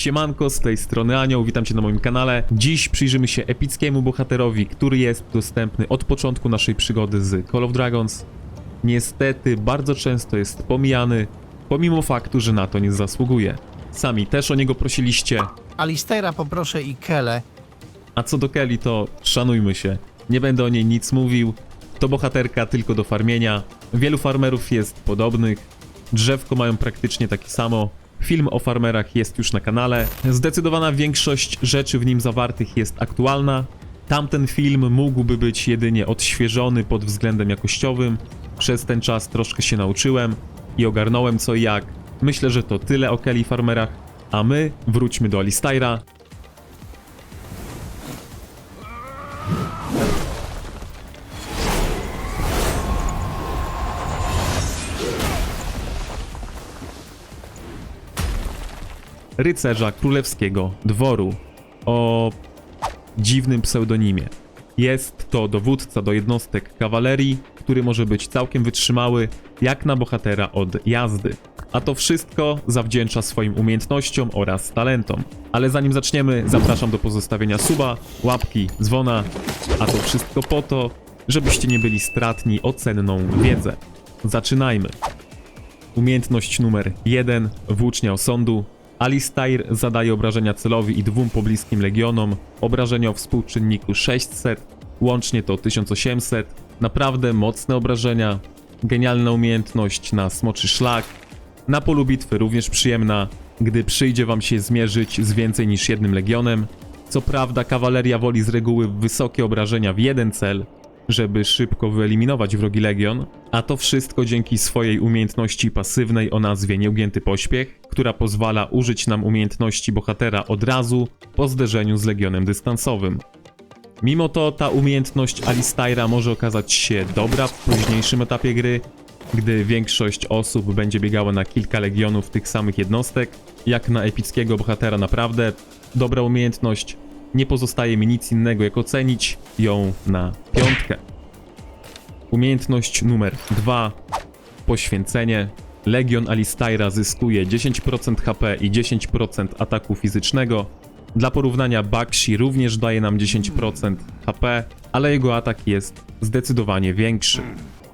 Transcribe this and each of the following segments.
Siemanko, z tej strony Anioł, witam cię na moim kanale. Dziś przyjrzymy się epickiemu bohaterowi, który jest dostępny od początku naszej przygody z Call of Dragons. Niestety bardzo często jest pomijany, pomimo faktu, że na to nie zasługuje. Sami też o niego prosiliście, Alistaira poproszę i Kelę. a co do Kelly to szanujmy się. Nie będę o niej nic mówił, to bohaterka tylko do farmienia. Wielu farmerów jest podobnych, drzewko mają praktycznie takie samo. Film o farmerach jest już na kanale. Zdecydowana większość rzeczy w nim zawartych jest aktualna. Tamten film mógłby być jedynie odświeżony pod względem jakościowym. Przez ten czas troszkę się nauczyłem i ogarnąłem co i jak. Myślę, że to tyle o Kelly farmerach, a my wróćmy do Alistaira. Rycerza królewskiego dworu o dziwnym pseudonimie. Jest to dowódca do jednostek kawalerii, który może być całkiem wytrzymały, jak na bohatera od jazdy. A to wszystko zawdzięcza swoim umiejętnościom oraz talentom. Ale zanim zaczniemy, zapraszam do pozostawienia suba, łapki, dzwona, a to wszystko po to, żebyście nie byli stratni o cenną wiedzę. Zaczynajmy. Umiejętność numer 1, włócznia osądu. Alistair zadaje obrażenia celowi i 2 pobliskim legionom, obrażenia o współczynniku 600, łącznie to 1800, naprawdę mocne obrażenia, genialna umiejętność na smoczy szlak, na polu bitwy również przyjemna, gdy przyjdzie wam się zmierzyć z więcej niż jednym legionem. Co prawda kawaleria woli z reguły wysokie obrażenia w jeden cel, żeby szybko wyeliminować wrogi legion, a to wszystko dzięki swojej umiejętności pasywnej o nazwie Nieugięty Pośpiech, która pozwala użyć nam umiejętności bohatera od razu po zderzeniu z legionem dystansowym. Mimo to ta umiejętność Alistaira może okazać się dobra w późniejszym etapie gry, gdy większość osób będzie biegała na kilka legionów tych samych jednostek. Jak na epickiego bohatera naprawdę dobra umiejętność. Nie pozostaje mi nic innego jak ocenić ją na 5. Umiejętność numer 2. Poświęcenie. Legion Alistaira zyskuje 10% HP i 10% ataku fizycznego. Dla porównania Bakshi również daje nam 10% HP, ale jego atak jest zdecydowanie większy.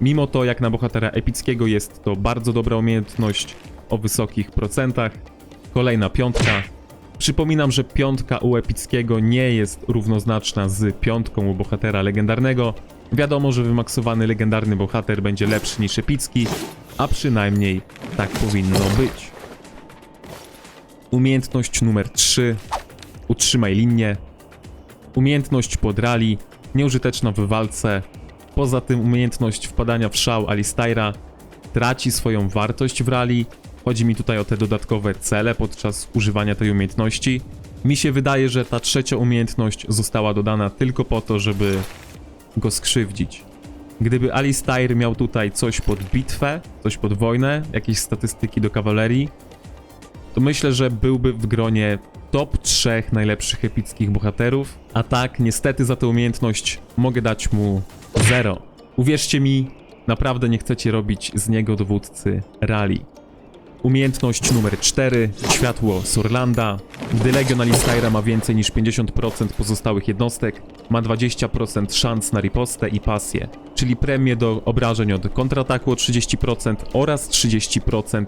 Mimo to jak na bohatera epickiego jest to bardzo dobra umiejętność o wysokich procentach. Kolejna 5. Przypominam, że 5 u epickiego nie jest równoznaczna z 5 u bohatera legendarnego. Wiadomo, że wymaksowany legendarny bohater będzie lepszy niż epicki, a przynajmniej tak powinno być. Umiejętność numer 3. Utrzymaj linię. Umiejętność pod rally, nieużyteczna w walce. Poza tym umiejętność wpadania w szał Alistaira traci swoją wartość w rally. Chodzi mi tutaj o te dodatkowe cele podczas używania tej umiejętności. Mi się wydaje, że ta trzecia umiejętność została dodana tylko po to, żeby go skrzywdzić. Gdyby Alistair miał tutaj coś pod bitwę, coś pod wojnę, jakieś statystyki do kawalerii, to myślę, że byłby w gronie top 3 najlepszych epickich bohaterów, a tak niestety za tę umiejętność mogę dać mu 0. Uwierzcie mi, naprawdę nie chcecie robić z niego dowódcy rally. Umiejętność numer 4. Światło Sorlanda. Gdy legion Alistaira ma więcej niż 50% pozostałych jednostek, ma 20% szans na ripostę i pasję, czyli premię do obrażeń od kontrataku o 30% oraz 30%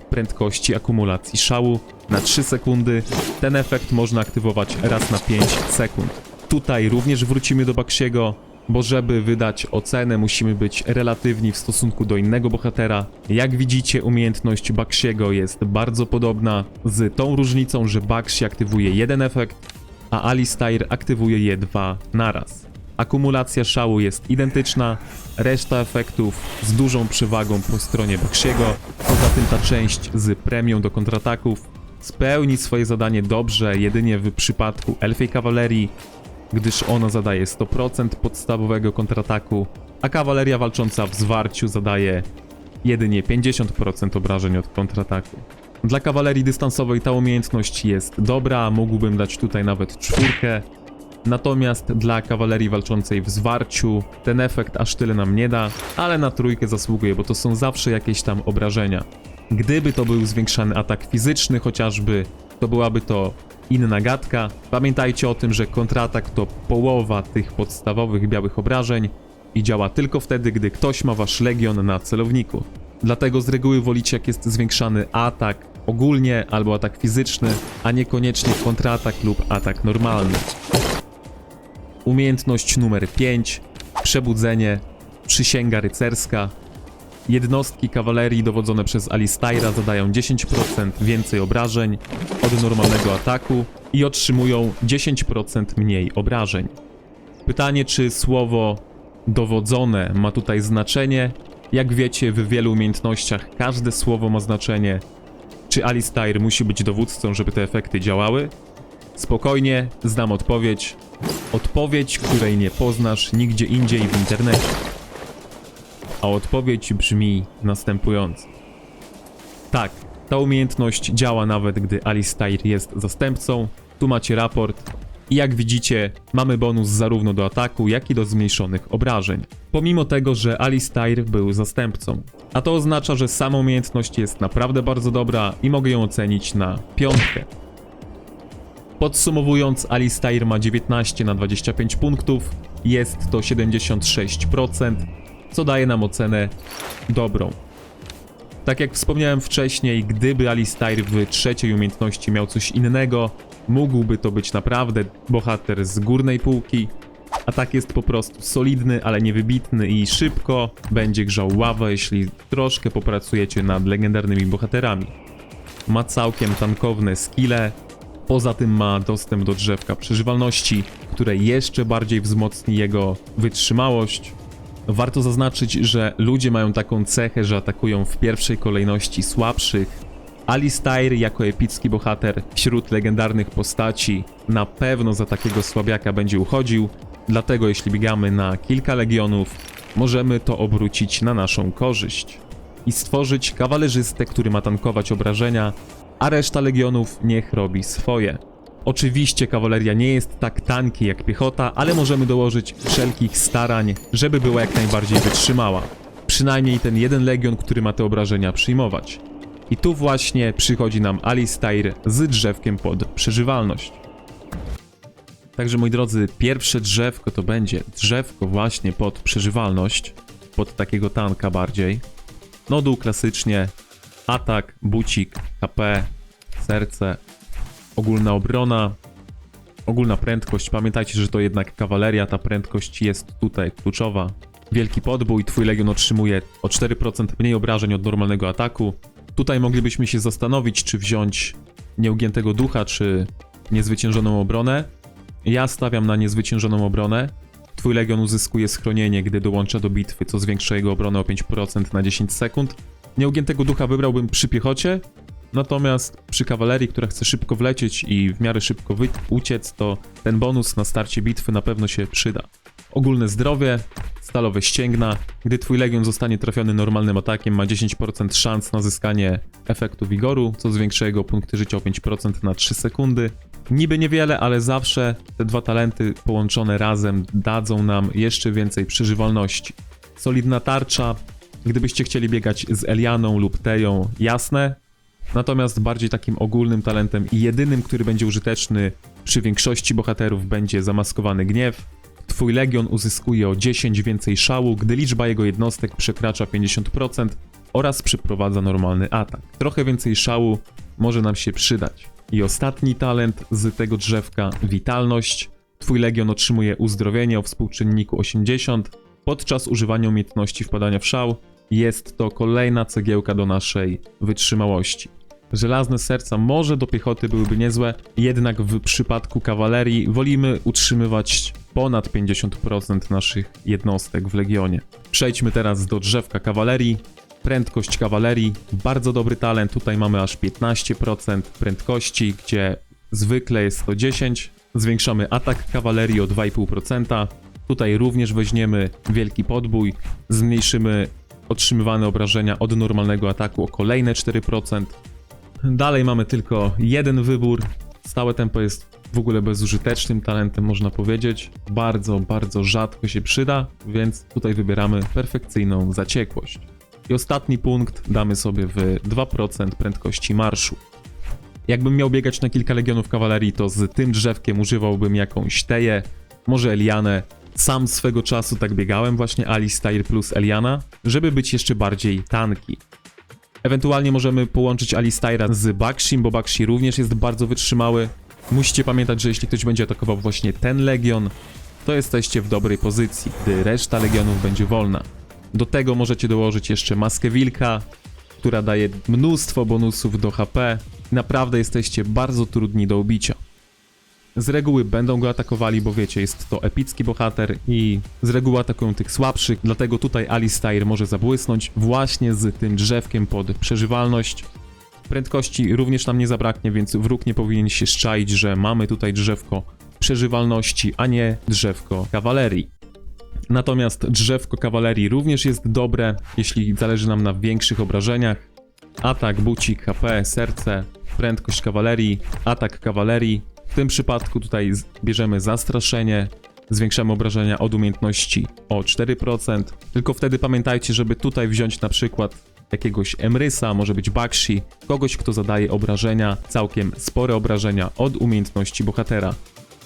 prędkości akumulacji szału na 3 sekundy. Ten efekt można aktywować raz na 5 sekund. Tutaj również wrócimy do Bakshiego, bo żeby wydać ocenę, musimy być relatywni w stosunku do innego bohatera. Jak widzicie, umiejętność Bakshiego jest bardzo podobna, z tą różnicą, że Bakshi aktywuje jeden efekt, a Alistair aktywuje je 2 naraz. Akumulacja szału jest identyczna, reszta efektów z dużą przewagą po stronie Bakshiego. Poza tym ta część z premią do kontrataków spełni swoje zadanie dobrze jedynie w przypadku elfiej kawalerii, gdyż ona zadaje 100% podstawowego kontrataku, a kawaleria walcząca w zwarciu zadaje jedynie 50% obrażeń od kontrataku. Dla kawalerii dystansowej ta umiejętność jest dobra, mógłbym dać tutaj nawet 4, natomiast dla kawalerii walczącej w zwarciu ten efekt aż tyle nam nie da, ale na 3 zasługuje, bo to są zawsze jakieś tam obrażenia. Gdyby to był zwiększany atak fizyczny chociażby, to byłaby to inna gadka. Pamiętajcie o tym, że kontratak to połowa tych podstawowych białych obrażeń i działa tylko wtedy, gdy ktoś ma wasz legion na celowniku. Dlatego z reguły wolicie, jak jest zwiększany atak ogólnie albo atak fizyczny, a niekoniecznie kontratak lub atak normalny. Umiejętność numer 5. Przebudzenie. Przysięga rycerska. Jednostki kawalerii dowodzone przez Alistaira zadają 10% więcej obrażeń od normalnego ataku i otrzymują 10% mniej obrażeń. Pytanie, czy słowo dowodzone ma tutaj znaczenie? Jak wiecie, w wielu umiejętnościach każde słowo ma znaczenie. Czy Alistair musi być dowódcą, żeby te efekty działały? Spokojnie, znam odpowiedź. Odpowiedź, której nie poznasz nigdzie indziej w internecie. A odpowiedź brzmi następująco. Tak, ta umiejętność działa nawet gdy Alistair jest zastępcą. Tu macie raport. I jak widzicie, mamy bonus zarówno do ataku, jak i do zmniejszonych obrażeń. Pomimo tego, że Alistair był zastępcą. A to oznacza, że sama umiejętność jest naprawdę bardzo dobra i mogę ją ocenić na 5. Podsumowując, Alistair ma 19 na 25 punktów. Jest to 76%, co daje nam ocenę dobrą. Tak jak wspomniałem wcześniej, gdyby Alistair w trzeciej umiejętności miał coś innego, mógłby to być naprawdę bohater z górnej półki. Atak jest po prostu solidny, ale niewybitny i szybko będzie grzał ławę, jeśli troszkę popracujecie nad legendarnymi bohaterami. Ma całkiem tankowne skille, poza tym ma dostęp do drzewka przeżywalności, które jeszcze bardziej wzmocni jego wytrzymałość. Warto zaznaczyć, że ludzie mają taką cechę, że atakują w pierwszej kolejności słabszych. Alistair jako epicki bohater wśród legendarnych postaci na pewno za takiego słabiaka będzie uchodził, dlatego jeśli biegamy na kilka legionów, możemy to obrócić na naszą korzyść i stworzyć kawalerzystę, który ma tankować obrażenia, a reszta legionów niech robi swoje. Oczywiście kawaleria nie jest tak tanki jak piechota, ale możemy dołożyć wszelkich starań, żeby była jak najbardziej wytrzymała. Przynajmniej ten jeden legion, który ma te obrażenia przyjmować. I tu właśnie przychodzi nam Alistair z drzewkiem pod przeżywalność. Także moi drodzy, pierwsze drzewko to będzie drzewko właśnie pod przeżywalność, pod takiego tanka bardziej. No dół klasycznie, atak, bucik, HP, serce, ogólna obrona, ogólna prędkość. Pamiętajcie, że to jednak kawaleria, ta prędkość jest tutaj kluczowa. Wielki podbój, twój legion otrzymuje o 4% mniej obrażeń od normalnego ataku. Tutaj moglibyśmy się zastanowić, czy wziąć nieugiętego ducha, czy niezwyciężoną obronę. Ja stawiam na niezwyciężoną obronę. Twój legion uzyskuje schronienie, gdy dołącza do bitwy, co zwiększa jego obronę o 5% na 10 sekund. Nieugiętego ducha wybrałbym przy piechocie, natomiast przy kawalerii, która chce szybko wlecieć i w miarę szybko uciec, to ten bonus na starcie bitwy na pewno się przyda. Ogólne zdrowie, stalowe ścięgna. Gdy twój legion zostanie trafiony normalnym atakiem, ma 10% szans na zyskanie efektu wigoru, co zwiększa jego punkty życia o 5% na 3 sekundy. Niby niewiele, ale zawsze te dwa talenty połączone razem dadzą nam jeszcze więcej przeżywalności. Solidna tarcza. Gdybyście chcieli biegać z Elianą lub Teją, jasne. Natomiast bardziej takim ogólnym talentem i jedynym, który będzie użyteczny przy większości bohaterów, będzie zamaskowany gniew. Twój legion uzyskuje o 10 więcej szału, gdy liczba jego jednostek przekracza 50% oraz przeprowadza normalny atak. Trochę więcej szału może nam się przydać. I ostatni talent z tego drzewka, witalność. Twój legion otrzymuje uzdrowienie o współczynniku 80 podczas używania umiejętności wpadania w szał. Jest to kolejna cegiełka do naszej wytrzymałości. Żelazne serca może do piechoty byłyby niezłe, jednak w przypadku kawalerii wolimy utrzymywać ponad 50% naszych jednostek w legionie. Przejdźmy teraz do drzewka kawalerii. Prędkość kawalerii, bardzo dobry talent, tutaj mamy aż 15% prędkości, gdzie zwykle jest to 10%. Zwiększamy atak kawalerii o 2,5%. Tutaj również weźmiemy wielki podbój, zmniejszymy otrzymywane obrażenia od normalnego ataku o kolejne 4%. Dalej mamy tylko jeden wybór. Stałe tempo jest w ogóle bezużytecznym talentem, można powiedzieć. Bardzo rzadko się przyda, więc tutaj wybieramy perfekcyjną zaciekłość. I ostatni punkt damy sobie w 2% prędkości marszu. Jakbym miał biegać na kilka legionów kawalerii, to z tym drzewkiem używałbym jakąś Teję, może Elianę. Sam swego czasu tak biegałem właśnie Alistair plus Eliana, żeby być jeszcze bardziej tanki. Ewentualnie możemy połączyć Alistaira z Bakshim, bo Bakshi również jest bardzo wytrzymały. Musicie pamiętać, że jeśli ktoś będzie atakował właśnie ten legion, to jesteście w dobrej pozycji, gdy reszta legionów będzie wolna. Do tego możecie dołożyć jeszcze Maskę Wilka, która daje mnóstwo bonusów do HP. Naprawdę jesteście bardzo trudni do ubicia. Z reguły będą go atakowali, bo wiecie, jest to epicki bohater i z reguły atakują tych słabszych, dlatego tutaj Alistair może zabłysnąć właśnie z tym drzewkiem pod przeżywalność. Prędkości również nam nie zabraknie, więc wróg nie powinien się szczaić, że mamy tutaj drzewko przeżywalności, a nie drzewko kawalerii. Natomiast drzewko kawalerii również jest dobre, jeśli zależy nam na większych obrażeniach. Atak, bucik, HP, serce, prędkość kawalerii, atak kawalerii. W tym przypadku tutaj bierzemy zastraszenie, zwiększamy obrażenia od umiejętności o 4%. Tylko wtedy pamiętajcie, żeby tutaj wziąć na przykład jakiegoś Emrysa, może być Bakshi, kogoś, kto zadaje obrażenia, całkiem spore obrażenia od umiejętności bohatera.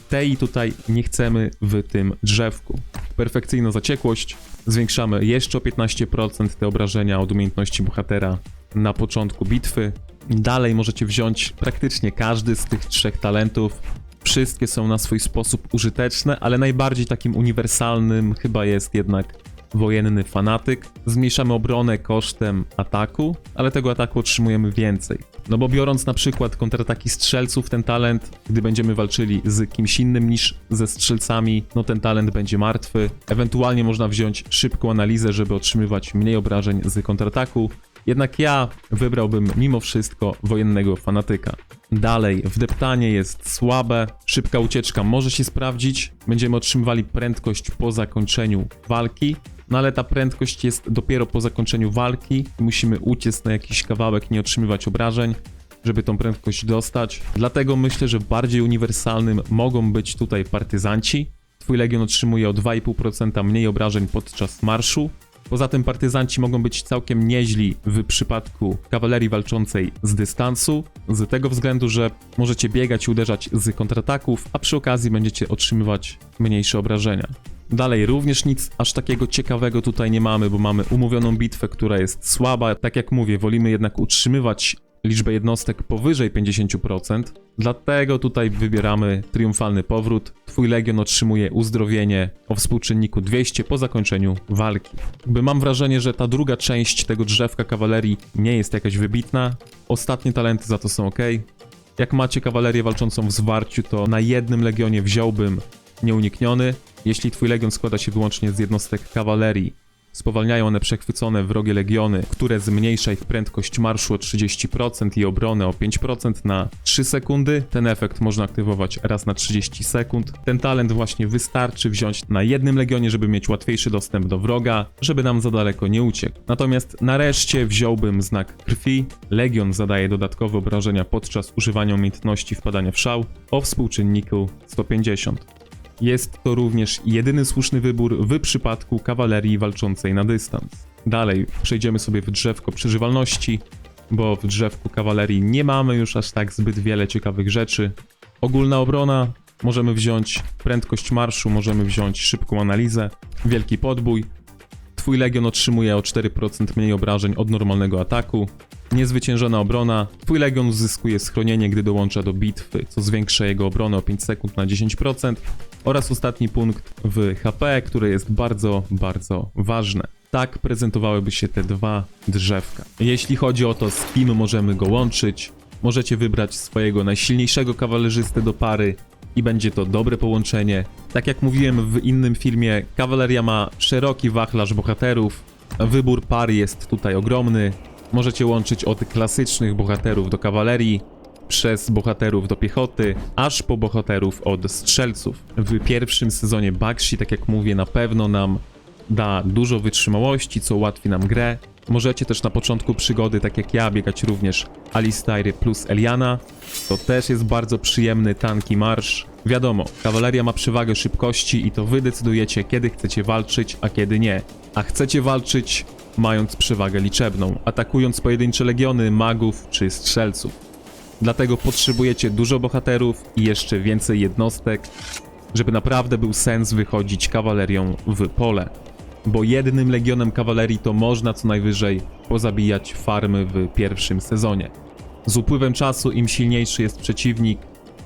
Tej tutaj nie chcemy w tym drzewku. Perfekcyjna zaciekłość, zwiększamy jeszcze o 15% te obrażenia od umiejętności bohatera na początku bitwy. Dalej możecie wziąć praktycznie każdy z tych trzech talentów. Wszystkie są na swój sposób użyteczne, ale najbardziej takim uniwersalnym chyba jest jednak wojenny fanatyk. Zmniejszamy obronę kosztem ataku, ale tego ataku otrzymujemy więcej. No bo biorąc na przykład kontrataki strzelców, ten talent, gdy będziemy walczyli z kimś innym niż ze strzelcami, no ten talent będzie martwy. Ewentualnie można wziąć szybką analizę, żeby otrzymywać mniej obrażeń z kontrataku. Jednak ja wybrałbym mimo wszystko wojennego fanatyka. Dalej, wdeptanie jest słabe, szybka ucieczka może się sprawdzić, będziemy otrzymywali prędkość po zakończeniu walki, no ale ta prędkość jest dopiero po zakończeniu walki, musimy uciec na jakiś kawałek, nie otrzymywać obrażeń, żeby tą prędkość dostać. Dlatego myślę, że bardziej uniwersalnym mogą być tutaj partyzanci. Twój legion otrzymuje o 2,5% mniej obrażeń podczas marszu. Poza tym partyzanci mogą być całkiem nieźli w przypadku kawalerii walczącej z dystansu, z tego względu, że możecie biegać i uderzać z kontrataków, a przy okazji będziecie otrzymywać mniejsze obrażenia. Dalej, również nic aż takiego ciekawego tutaj nie mamy, bo mamy umówioną bitwę, która jest słaba. Tak jak mówię, wolimy jednak utrzymywać liczbę jednostek powyżej 50%, dlatego tutaj wybieramy triumfalny powrót. Twój legion otrzymuje uzdrowienie o współczynniku 200 po zakończeniu walki. Mam wrażenie, że ta druga część tego drzewka kawalerii nie jest jakaś wybitna. Ostatnie talenty za to są ok. Jak macie kawalerię walczącą w zwarciu, to na jednym legionie wziąłbym nieunikniony. Jeśli twój legion składa się wyłącznie z jednostek kawalerii, spowalniają one przechwycone wrogie legiony, które zmniejsza ich prędkość marszu o 30% i obronę o 5% na 3 sekundy. Ten efekt można aktywować raz na 30 sekund. Ten talent właśnie wystarczy wziąć na jednym legionie, żeby mieć łatwiejszy dostęp do wroga, żeby nam za daleko nie uciekł. Natomiast nareszcie wziąłbym znak krwi. Legion zadaje dodatkowe obrażenia podczas używania umiejętności wpadania w szał o współczynniku 150. Jest to również jedyny słuszny wybór w przypadku kawalerii walczącej na dystans. Dalej przejdziemy sobie w drzewko przeżywalności, bo w drzewku kawalerii nie mamy już aż tak zbyt wiele ciekawych rzeczy. Ogólna obrona, możemy wziąć prędkość marszu, możemy wziąć szybką analizę, wielki podbój. Twój legion otrzymuje o 4% mniej obrażeń od normalnego ataku. Niezwyciężona obrona. Twój legion uzyskuje schronienie, gdy dołącza do bitwy, co zwiększa jego obronę o 5 sekund na 10%. Oraz ostatni punkt w HP, które jest bardzo, bardzo ważne. Tak prezentowałyby się te dwa drzewka. Jeśli chodzi o to, z kim możemy go łączyć, możecie wybrać swojego najsilniejszego kawalerzystę do pary i będzie to dobre połączenie. Tak jak mówiłem w innym filmie, kawaleria ma szeroki wachlarz bohaterów. Wybór pary jest tutaj ogromny. Możecie łączyć od klasycznych bohaterów do kawalerii, przez bohaterów do piechoty, aż po bohaterów od strzelców. W pierwszym sezonie Bakshi, tak jak mówię, na pewno nam da dużo wytrzymałości, co ułatwi nam grę. Możecie też na początku przygody, tak jak ja, biegać również Alistair plus Eliana. To też jest bardzo przyjemny, tanki marsz. Wiadomo, kawaleria ma przewagę szybkości i to wy decydujecie, kiedy chcecie walczyć, a kiedy nie. A chcecie walczyć mając przewagę liczebną, atakując pojedyncze legiony, magów czy strzelców. Dlatego potrzebujecie dużo bohaterów i jeszcze więcej jednostek, żeby naprawdę był sens wychodzić kawalerią w pole. Bo jednym legionem kawalerii to można co najwyżej pozabijać farmy w pierwszym sezonie. Z upływem czasu im silniejszy jest przeciwnik,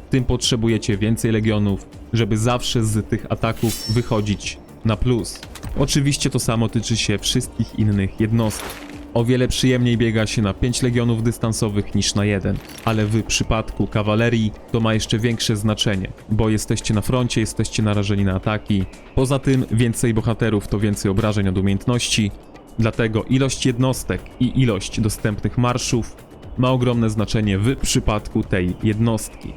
tym potrzebujecie więcej legionów, żeby zawsze z tych ataków wychodzić na plus. Oczywiście to samo tyczy się wszystkich innych jednostek. O wiele przyjemniej biega się na 5 legionów dystansowych niż na 1, ale w przypadku kawalerii to ma jeszcze większe znaczenie, bo jesteście na froncie, jesteście narażeni na ataki. Poza tym więcej bohaterów to więcej obrażeń od umiejętności, dlatego ilość jednostek i ilość dostępnych marszów ma ogromne znaczenie w przypadku tej jednostki.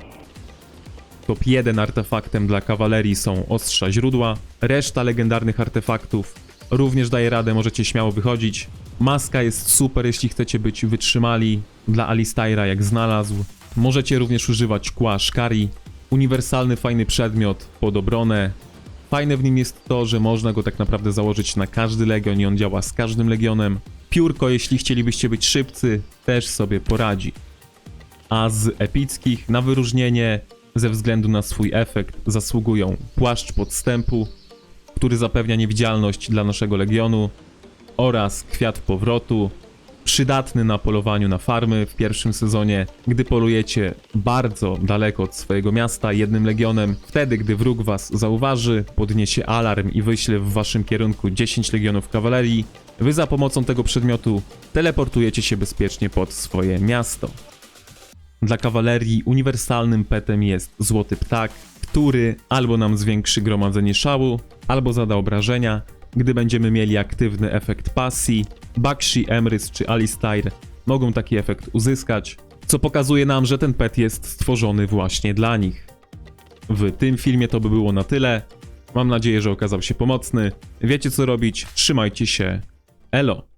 Top 1 artefaktem dla kawalerii są ostrza źródła, reszta legendarnych artefaktów również daje radę, możecie śmiało wychodzić. Maska jest super, jeśli chcecie być wytrzymali, dla Alistaira jak znalazł. Możecie również używać kła Shkari, uniwersalny fajny przedmiot pod obronę. Fajne w nim jest to, że można go tak naprawdę założyć na każdy legion i on działa z każdym legionem. Piórko, jeśli chcielibyście być szybcy, też sobie poradzi. A z epickich na wyróżnienie ze względu na swój efekt zasługują płaszcz podstępu, który zapewnia niewidzialność dla naszego legionu, oraz kwiat powrotu, przydatny na polowaniu na farmy w pierwszym sezonie, gdy polujecie bardzo daleko od swojego miasta jednym legionem. Wtedy, gdy wróg was zauważy, podniesie alarm i wyśle w waszym kierunku 10 legionów kawalerii, wy za pomocą tego przedmiotu teleportujecie się bezpiecznie pod swoje miasto. Dla kawalerii uniwersalnym petem jest złoty ptak, który albo nam zwiększy gromadzenie szału, albo zada obrażenia. Gdy będziemy mieli aktywny efekt pasji, Bakshi, Emrys czy Alistair mogą taki efekt uzyskać, co pokazuje nam, że ten pet jest stworzony właśnie dla nich. W tym filmie to by było na tyle. Mam nadzieję, że okazał się pomocny. Wiecie co robić, trzymajcie się. Elo!